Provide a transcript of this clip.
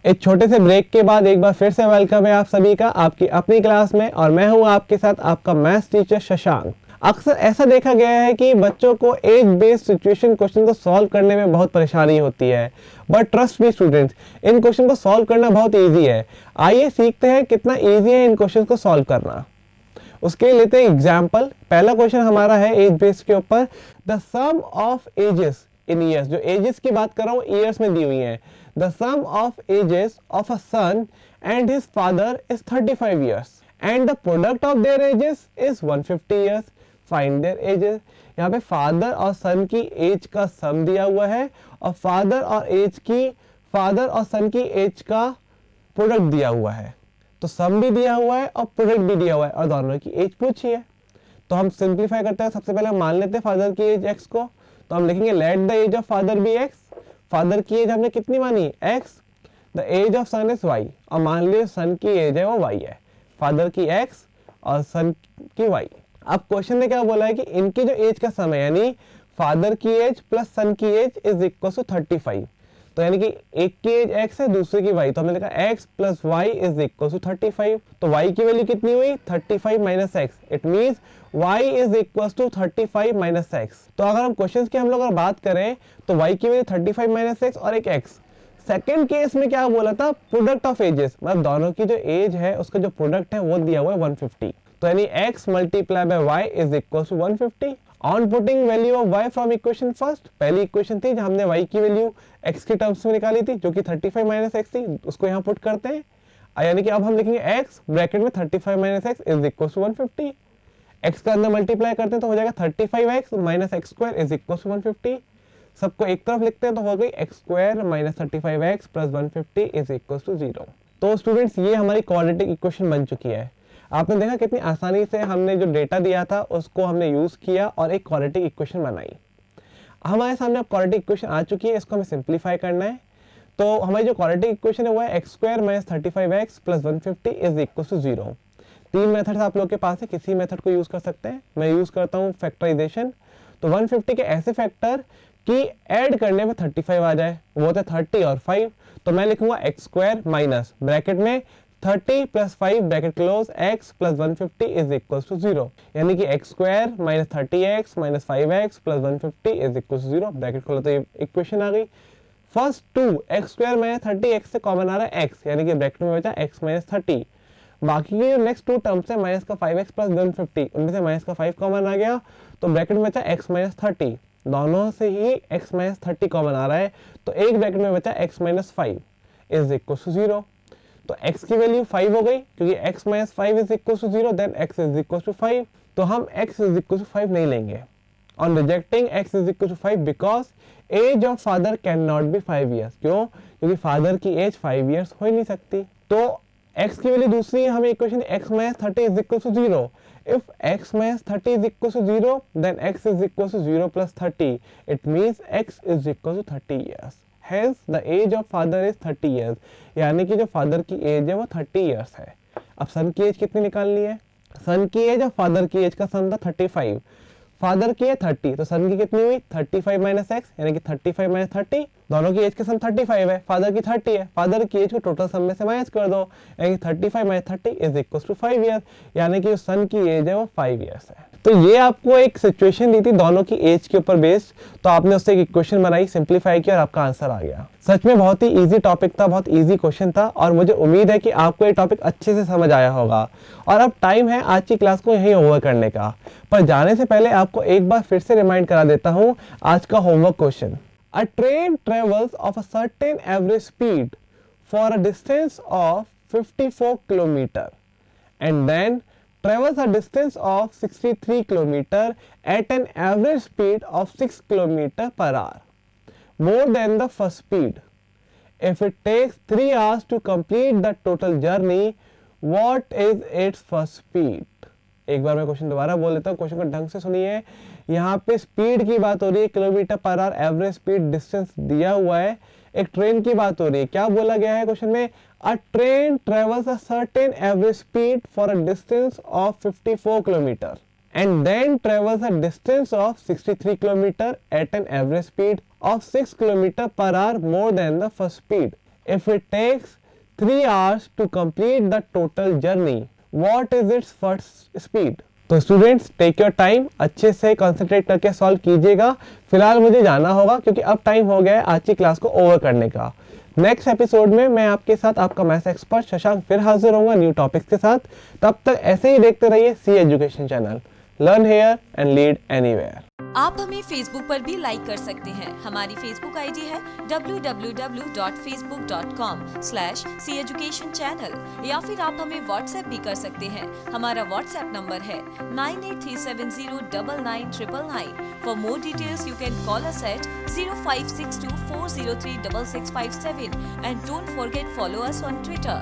एक छोटे से ब्रेक के बाद एक बार फिर से वेलकम है आप सभी का आपकी अपनी क्लास में, और मैं हूं आपके साथ आपका मैथ्स टीचर शशांक। अक्सर ऐसा देखा गया है कि बच्चों को एज बेस्ड सिचुएशन क्वेश्चन को सॉल्व करने में बहुत परेशानी होती है, but trust me students, in question को सॉल्व करना बहुत ईजी है। आइए सीखते हैं कितना ईजी है इन क्वेश्चन को सॉल्व करना। उसके लिए लेते हैं एग्जाम्पल। पहला क्वेश्चन हमारा है एज बेस्ड के ऊपर। The sum of ages in years, जो एजेस की बात कर रहा हूँ ईयर्स में दी हुई है। The sum of ages of a son and his father is 35 years and the product of their ages is 150 years. Find their ages. यहाँ पे फादर और सन की एज का सम दिया हुआ है और फादर और सन की एज का प्रोडक्ट दिया हुआ है। तो सम भी दिया हुआ है और प्रोडक्ट भी दिया हुआ है और दोनों की एज पूछी है। तो हम सिंप्लीफाई करते हैं। सबसे पहले हम मान लेते हैं फादर की एज x को, तो हम लिखेंगे let the age of father be x। Father की एज हमने कितनी मानी x, the age of son is y, और मान लिया सन की एज है वो y है। फादर की x और सन की y। अब क्वेश्चन ने क्या बोला है कि इनकी जो एज का सम है, यानी फादर की एज प्लस सन की एज इज इक्वल टू 35। तो यानी कि एक की एज x है, दूसरे की y, तो हमने लिखा x plus y is equal to 35। तो y की वैल्यू कितनी हुई 35 minus x, it means y is equal to 35 minus x। तो अगर हम क्वेश्चंस की हम लोग अगर बात करें तो y की वैल्यू 35 माइनस x और एक x। सेकंड केस में क्या बोला था, प्रोडक्ट ऑफ एजेस, मतलब दोनों की जो एज है उसका जो प्रोडक्ट है वो दिया हुआ है 150। तो यानी x multiply by y is equal to 150। On putting value of y from equation first, पहली इक्वेशन थी जहां हमने y की वैल्यू x की टर्म्स में निकाली थी जो कि 35 माइनस x थी, उसको यहाँ पुट करते हैं। यानी कि अब हम लिखेंगे x ब्रैकेट में 35 minus x is equal to 150। x का अंदर मल्टीप्लाई करते हैं तो हो जाएगा 35x minus x square is equal to 150। सबको एक तरफ लिखते हैं तो हो गई x square minus 35x plus 150 is equal to 0। तो स्टूडेंट्स ये हमारी क्वाड्रेटिक इक्वेशन बन चुकी है। आपने देखा कितनी आसानी से हमने जो डेटा दिया था उसको हमने यूज किया और एक क्वाड्रेटिक इक्वेशन बनाई। हमारे सामने अब क्वाड्रेटिक इक्वेशन आ चुकी है, इसको हमें सिंप्लीफाई करना है। तो हमारी जो क्वाड्रेटिक इक्वेशन है वो है x square minus 35x plus 150 is equal to 0। तीन मेथड्स आप लोग के पास है, किसी मेथड को यूज कर सकते हैं। मैं यूज करता हूँ फैक्टराइजेशन। तो 150 के ऐसे फैक्टर कि ऐड करने में 35 आ जाए, वो होता है 30 और 5। तो मैं लिखूंगा एक्स स्क्वायर माइनस ब्रैकेट में 30 plus 5 bracket close x plus 150 is equal to 0। यानी कि x square minus 30x minus 5x plus 150 is equal to 0, bracket खोलो तो ये इक्वेशन आ गई। First two x square minus 30x से कॉमन आ रहा है x, यानी कि ब्रैकेट में बचा x माइनस 30। बाकी के जो नेक्स्ट टू टर्म्स है माइनस का 5x प्लस 150, उनमें से माइनस का 5 कॉमन आ गया तो ब्रैकेट में बचा x माइनस 30। दोनों से ही x माइनस 30 कॉमन आ रहा है तो एक ब्रैकेट में बचा x minus 5 is equal to 0। तो x की वैल्यू 5 हो गई क्योंकि x minus 5 is equal to 0, then x is equal to 5। तो हम x इज इक्वल टू 5 नहीं लेंगे। On rejecting x is equal to 5 because age of father can not be 5 years. क्यों? क्योंकि फादर की एज 5 ईयर्स हो ही नहीं सकती। तो x की वैल्यू दूसरी है, हमें equation x minus 30 is equal to 0. If x minus 30 is equal to 0, then x is equal to 0 plus 30. It means x is equal to 30 years. Hence, the age of father is 30 years. यानी कि जो father की as है वो 30 years है। अब सन की as कितनी निकालनी है? सन की एज और फादर की एज का सम था 35। फादर की है 30, तो सन की कितनी हुई 35 माइनस एक्स, यानी कि 35 माइनस 30। दोनों की एज का सम 35 है, फादर की 30 है। फादर की एज को टोटल सम में से माइनस कर दो, यानी 35 minus 30 is equal to 5 year, यानी कि सन की एज है वो 5 ईयर्स है। तो ये आपको एक सिचुएशन दी थी दोनों की एज के ऊपर बेस्ड, तो आपने उससे एक इक्वेशन बनाई, सिंप्लीफाई किया और आपका आंसर आ गया। सच में बहुत ही इजी टॉपिक था, बहुत इजी क्वेश्चन था और मुझे उम्मीद है कि आपको ये टॉपिक अच्छे से समझ आया होगा। और अब टाइम है आज की क्लास को यहीं ओवर करने का, पर जाने से पहले आपको एक बार फिर से रिमाइंड करा देता हूँ आज का homework question. A train travels of a certain average speed for a distance of 54 kilometre and then travels a distance of 63 km at an average speed of 6 km per hour, more than the first speed. If it takes 3 hours to complete the total journey, what is its first speed? एक बार मैं question दोबारा बोल देता हूँ, question को ढंग से सुनिए। यहाँ पे स्पीड की बात हो रही है, kilometre per hour, average speed, distance दिया हुआ है, एक ट्रेन की बात हो रही है। क्या बोला गया है क्वेश्चन में? अ train travels a certain average speed for a distance of 54 kilometre and then travels a distance of 63 km at an average speed of 6 km per hour more than the first speed. If it takes 3 hours to complete the total journey, what is its first speed? तो students take your time, अच्छे से concentrate करके solve कीजिएगा। फिलहाल मुझे जाना होगा क्योंकि अब टाइम हो गया है आज की क्लास को ओवर करने का। नेक्स्ट एपिसोड में मैं आपके साथ आपका मैथ्स एक्सपर्ट शशांक फिर हाजिर होऊंगा न्यू टॉपिक्स के साथ। तब तक ऐसे ही देखते रहिए C education channel, learn here and lead anywhere. आप हमें फेसबुक पर भी लाइक कर सकते हैं। हमारी फेसबुक आईडी है www.facebook.com/ceducationchannel या फिर आप हमें व्हाट्सएप भी कर सकते हैं। हमारा व्हाट्सएप नंबर है 9837099999। For more details you can call us at 0562403665 and don't forget follow us on Twitter.